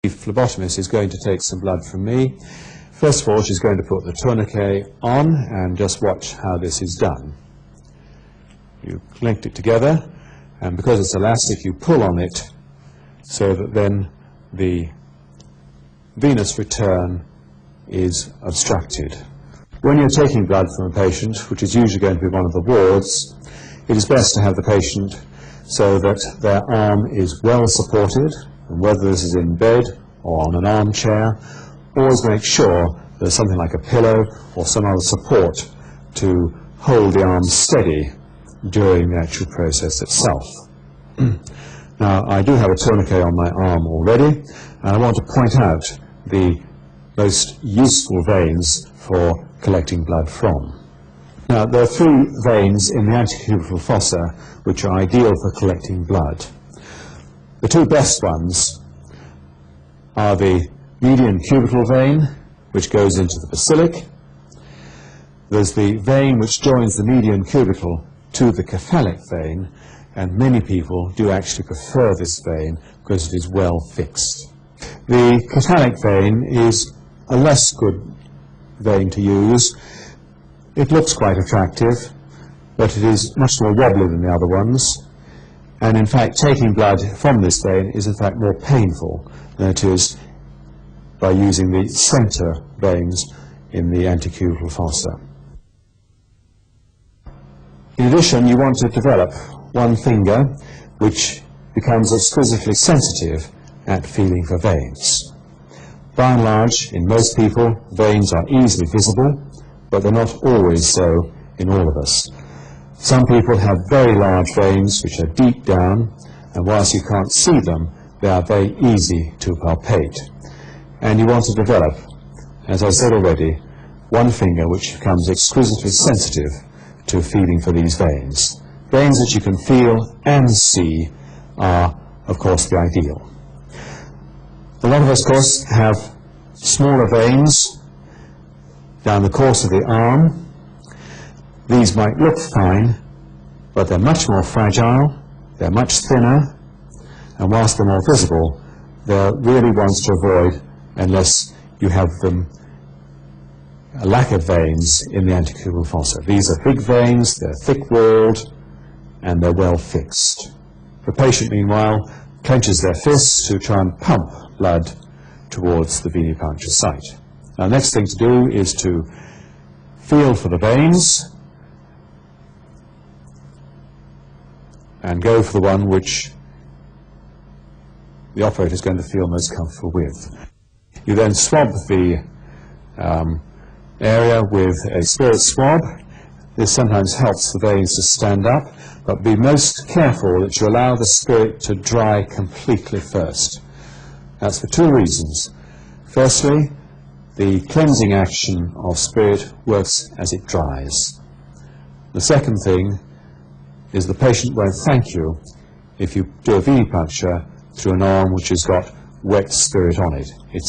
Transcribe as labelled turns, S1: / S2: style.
S1: The phlebotomist is going to take some blood from me. First of all, she's going to put the tourniquet on and just watch how this is done. You connect it together, and because it's elastic, you pull on it so that then the venous return is obstructed. When you're taking blood from a patient, which is usually going to be one of the wards, it is best to have the patient so that their arm is well supported, and whether this is in bed or on an armchair, always make sure there's something like a pillow or some other support to hold the arm steady during the actual process itself. Now, I do have a tourniquet on my arm already, and I want to point out the most useful veins for collecting blood from. Now, there are three veins in the antecubital fossa which are ideal for collecting blood. The two best ones are the median cubital vein, which goes into the basilic. There's the vein which joins the median cubital to the cephalic vein, and many people do actually prefer this vein because it is well fixed. The cephalic vein is a less good vein to use. It looks quite attractive, but it is much more wobbly than the other ones, and in fact taking blood from this vein is in fact more painful than it is by using the centre veins in the antecubital fossa. In addition, you want to develop one finger which becomes exquisitely sensitive at feeling for veins. By and large, in most people, veins are easily visible, but they're not always so in all of us. Some people have very large veins which are deep down, and whilst you can't see them, they are very easy to palpate. And you want to develop, as I said already, one finger which becomes exquisitely sensitive to feeling for these veins. Veins that you can feel and see are, of course, the ideal. A lot of us, of course, have smaller veins down the course of the arm. These might look fine, but they're much more fragile, they're much thinner, and whilst they're more visible, they're really ones to avoid unless you have a lack of veins in the antecubital fossa. These are big veins, they're thick-walled, and they're well fixed. The patient, meanwhile, clenches their fists to try and pump blood towards the Venepuncture site. Now, the next thing to do is to feel for the veins and go for the one which the operator is going to feel most comfortable with. You then swab the area with a spirit swab. This sometimes helps the veins to stand up, but be most careful that you allow the spirit to dry completely first. That's for two reasons. Firstly, the cleansing action of spirit works as it dries. The second thing is the patient won't thank you if you do a venipuncture through an arm which has got wet spirit on it. It's